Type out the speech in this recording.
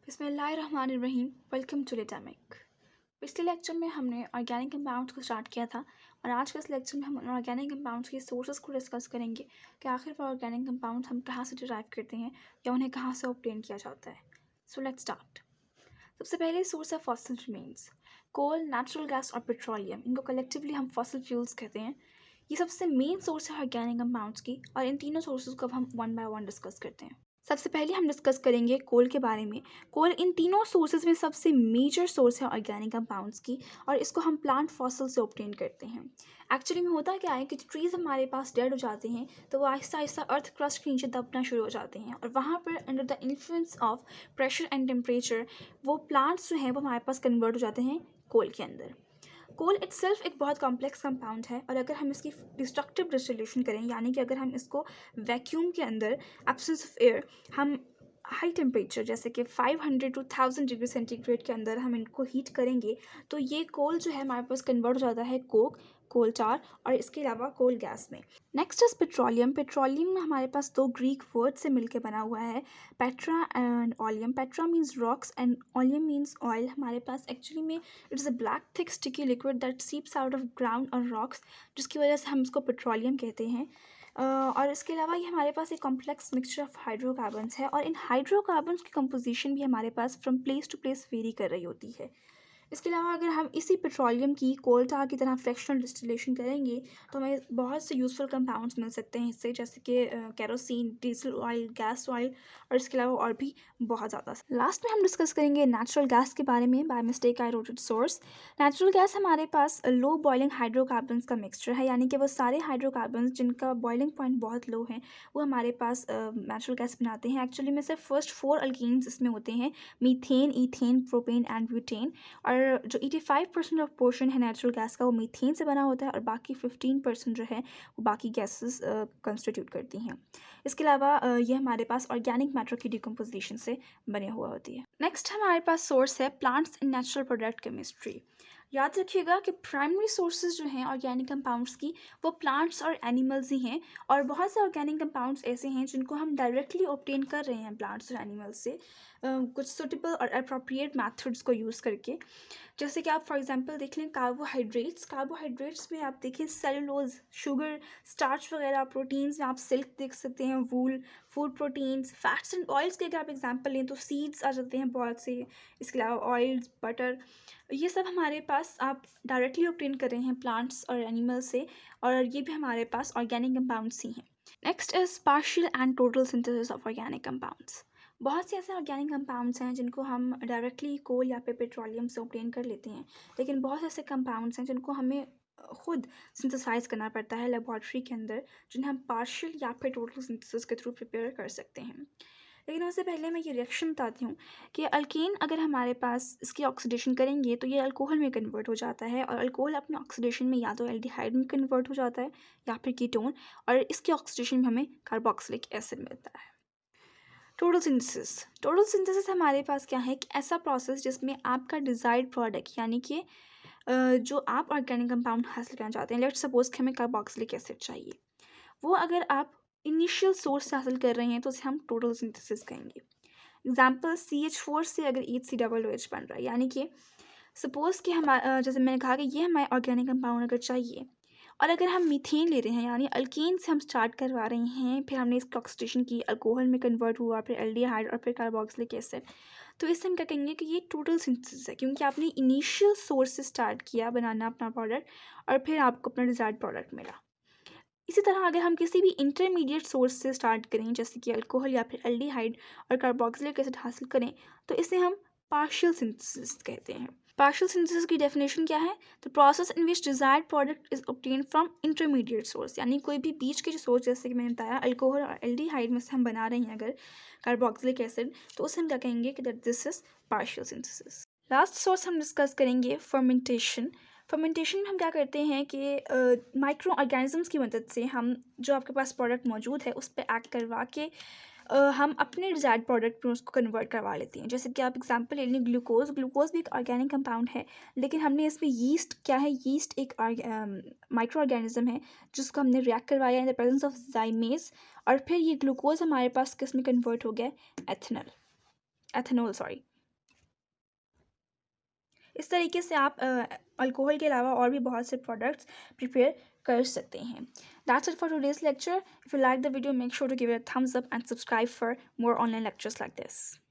बिस्मिल्लाहिर्रहमानिर्रहीम। Welcome to लिटामिक। पिछले लेक्चर में हमने ऑर्गेनिक कंपाउंड्स को स्टार्ट किया था और आज के इस लेक्चर में हम ऑर्गेनिक कंपाउंड्स के सोर्सेज को डिस्कस करेंगे कि आखिर वो ऑर्गेनिक कंपाउंड हम कहाँ से डिराइव करते हैं या उन्हें कहाँ से ऑब्टेन किया जाता है। So let's start. सबसे पहले सोर्स है फॉसिल रिमेन्स, कोल, नेचुरल गैस और पेट्रोलियम। इनको कलेक्टिवली हम फॉसिल फ्यूल्स कहते हैं। ये सबसे मेन सोर्स है ऑर्गेनिक कंपाउंड्स की और इन तीनों सोर्सेज को अब हम वन बाय वन डिस्कस करते हैं। सबसे पहले हम डिस्कस करेंगे कोल के बारे में। कोल इन तीनों सोर्सेज में सबसे मेजर सोर्स है ऑर्गेनिक कंपाउंड्स की और इसको हम प्लांट फॉसिल से ऑब्टेन करते हैं। एक्चुअली में होता क्या है कि ट्रीज़ हमारे पास डेड हो जाते हैं तो वो आहिस्ता आहिस्ता अर्थ क्रस्ट के नीचे दबना शुरू हो जाते हैं और वहाँ पर under the influence of pressure and temperature वो प्लांट्स जो हैं वो हमारे पास कन्वर्ट हो जाते हैं कोल के अंदर। कोल इटसेल्फ एक बहुत कॉम्प्लेक्स कंपाउंड है और अगर हम इसकी डिस्ट्रक्टिव डिस्टिलेशन करें यानी कि अगर हम इसको वैक्यूम के अंदर एब्सेंस ऑफ एयर हम हाई टेम्परेचर जैसे कि 500 to 1000 डिग्री सेंटीग्रेड के अंदर हम इनको हीट करेंगे तो ये कोल जो है हमारे पास कन्वर्ट हो जाता है कोक, कोल टार और इसके अलावा कोल गैस में। Next is petroleum. पेट्रोलियम में हमारे पास दो ग्रीक वर्ड से मिलकर बना हुआ है, petra and oleum. Petra means rocks and oleum means oil. हमारे पास एक्चुअली में it's a black thick sticky liquid that seeps out of ground और रॉक्स, जिसकी वजह से हम इसको पेट्रोलियम कहते हैं। और इसके अलावा ये हमारे पास एक कॉम्प्लेक्स मिक्सचर ऑफ हाइड्रोकार्बन्स है और इन हाइड्रोकार्बन्स की कंपोजिशन भी हमारे पास from place to place vary कर रही होती है। इसके अलावा अगर हम इसी पेट्रोलियम की कोल टार की तरह फ्रैक्शनल डिस्टिलेशन करेंगे तो हमें बहुत से यूज़फुल कंपाउंड्स मिल सकते हैं इससे, जैसे कि kerosene, diesel oil, gas oil और इसके अलावा और भी बहुत ज़्यादा। लास्ट में हम डिस्कस करेंगे नेचुरल गैस के बारे में। By mistake I wrote it source. Natural gas हमारे पास लो बॉइलिंग हाइड्रोकार्बन्स का मिक्सचर है, यानी कि वो सारे हाइड्रोकार्बन्स जिनका बॉइलिंग पॉइंट बहुत लो है वो हमारे पास नेचुरल गैस बनाते हैं। एक्चुअली में सिर्फ फर्स्ट 4 अल्कीन्स इसमें होते हैं, methane, ethane, propane and butane. और जो 85% ऑफ पोर्शन है नेचुरल गैस का वो मीथेन से बना होता है और बाकी 15% जो है वो बाकी गैसेस कंस्टिट्यूट करती हैं। इसके अलावा ये हमारे पास ऑर्गेनिक मैटर की डिकम्पोजिशन से बने हुआ होती है। नेक्स्ट हमारे पास सोर्स है plants in natural product chemistry. याद रखिएगा कि प्राइमरी सोर्सेज जो हैं ऑर्गेनिक कंपाउंड्स की वो प्लांट्स और एनिमल्स ही हैं और बहुत से ऑर्गेनिक कंपाउंड्स ऐसे हैं जिनको हम डायरेक्टली ऑब्टेन कर रहे हैं प्लांट्स और एनिमल्स से कुछ सुटेबल और अप्रोप्रिएट मेथड्स को यूज़ करके। जैसे कि आप फॉर एग्जांपल देख लें कार्बोहाइड्रेट्स में आप देखें सेलुलोज, शुगर, स्टार्च वगैरह। प्रोटीन्स में आप सिल्क देख सकते हैं, wool, food proteins. Fats and oils के अगर आप एग्जांपल लें तो सीड्स आ जाते हैं बहुत से। इसके अलावा ऑयल्स, बटर, ये सब हमारे पास आप डायरेक्टली ऑब्टेन कर रहे हैं प्लांट्स और एनिमल से और ये भी हमारे पास ऑर्गेनिक कंपाउंड्स ही हैं। Next is partial and total synthesis of organic compounds. बहुत से ऐसे ऑर्गेनिक कंपाउंड्स हैं जिनको हम डायरेक्टली कोल या फिर पेट्रोलियम से ऑब्टेन कर लेते हैं, लेकिन बहुत ऐसे कंपाउंड्स हैं जिनको हमें खुद सिंथेसाइज करना पड़ता है लेबॉर्ट्री के अंदर, जिन्हें हम पार्शियल या फिर टोटल सिंथेसिस के थ्रू प्रिपेयर कर सकते हैं। लेकिन उससे पहले मैं ये रिएक्शन बताती हूँ कि अल्केन अगर हमारे पास इसकी ऑक्सीडेशन करेंगे तो ये अल्कोहल में कन्वर्ट हो जाता है और अल्कोहल अपने ऑक्सीडेशन में या तो एल्डिहाइड में कन्वर्ट हो जाता है या फिर कीटोन, और इसकी ऑक्सीडेशन में हमें कार्बोक्सिलिक एसिड मिलता है। टोटल सिंथेसिस हमारे पास क्या है कि ऐसा प्रोसेस जिसमें आपका डिज़ायर्ड प्रोडक्ट यानी कि जो आप ऑर्गेनिक कंपाउंड हासिल करना चाहते हैं, लेट्स सपोज कि हमें कार्बोक्सिलिक एसिड चाहिए, वो अगर आप इनिशियल सोर्स से हासिल कर रहे हैं तो उसे हम टोटल सिंथेसिस कहेंगे। एग्जाम्पल CH4 से अगर HCOOH बन रहा है, यानी कि सपोज़ कि हमारा जैसे मैंने कहा कि ये हमारे ऑर्गेनिक कंपाउंड अगर चाहिए और अगर हम मीथेन ले रहे हैं यानी अल्केन से हम स्टार्ट करवा रहे हैं, फिर हमने इसकी ऑक्सीडेशन की, अल्कोहल में कन्वर्ट हुआ, फिर एल्डिहाइड और फिर कार्बोक्सिलिक एसिड, तो इससे हम क्या कहेंगे कि ये टोटल सिंथेसिस है, क्योंकि आपने इनिशियल सोर्स से स्टार्ट किया बनाना अपना प्रोडक्ट और फिर आपको अपना डिज़ायर्ड प्रोडक्ट मिला। इसी तरह अगर हम किसी भी इंटरमीडिएट सोर्स से स्टार्ट करें जैसे कि अल्कोहल या फिर एल्डिहाइड और कार्बोक्सिलिक एसिड हासिल करें तो इसे हम पार्शियल सिंथेसिस कहते हैं। पार्शियल सिंथेसिस की डेफिनेशन क्या है? The process in which desired product is obtained from intermediate source, यानी कोई भी बीच के जो सोर्स जैसे कि मैंने बताया अल्कोहल और एल्डिहाइड में से हम बना रहे हैं अगर कार्बोक्सिलिक एसिड, तो उसे हम क्या कहेंगे कि that this is partial synthesis. Last source हम डिस्कस करेंगे फर्मेंटेशन। फर्मेंटेशन में हम क्या करते हैं कि माइक्रो ऑर्गेनिजम्स की मदद से हम जो आपके पास प्रोडक्ट मौजूद है उस पर एक्ट करवा के हम अपने डिजायर्ड प्रोडक्ट में उसको कन्वर्ट करवा लेते हैं। जैसे कि आप एग्जांपल ले लें ग्लूकोज भी एक ऑर्गेनिक कंपाउंड है, लेकिन हमने इसमें यीस्ट क्या है, यीस्ट एक माइक्रो ऑर्गेनिज्म है जिसको हमने रिएक्ट करवाया इन द प्रेजेंस ऑफ जाइमेज और फिर ये ग्लूकोज हमारे पास किस में कन्वर्ट हो गया, एथेनॉल। इस तरीके से आप अल्कोहल के अलावा और भी बहुत से प्रोडक्ट्स प्रिपेयर कर सकते हैं। That's it for today's lecture. If you like the video, make sure to give it a thumbs up and subscribe for more online lectures like this.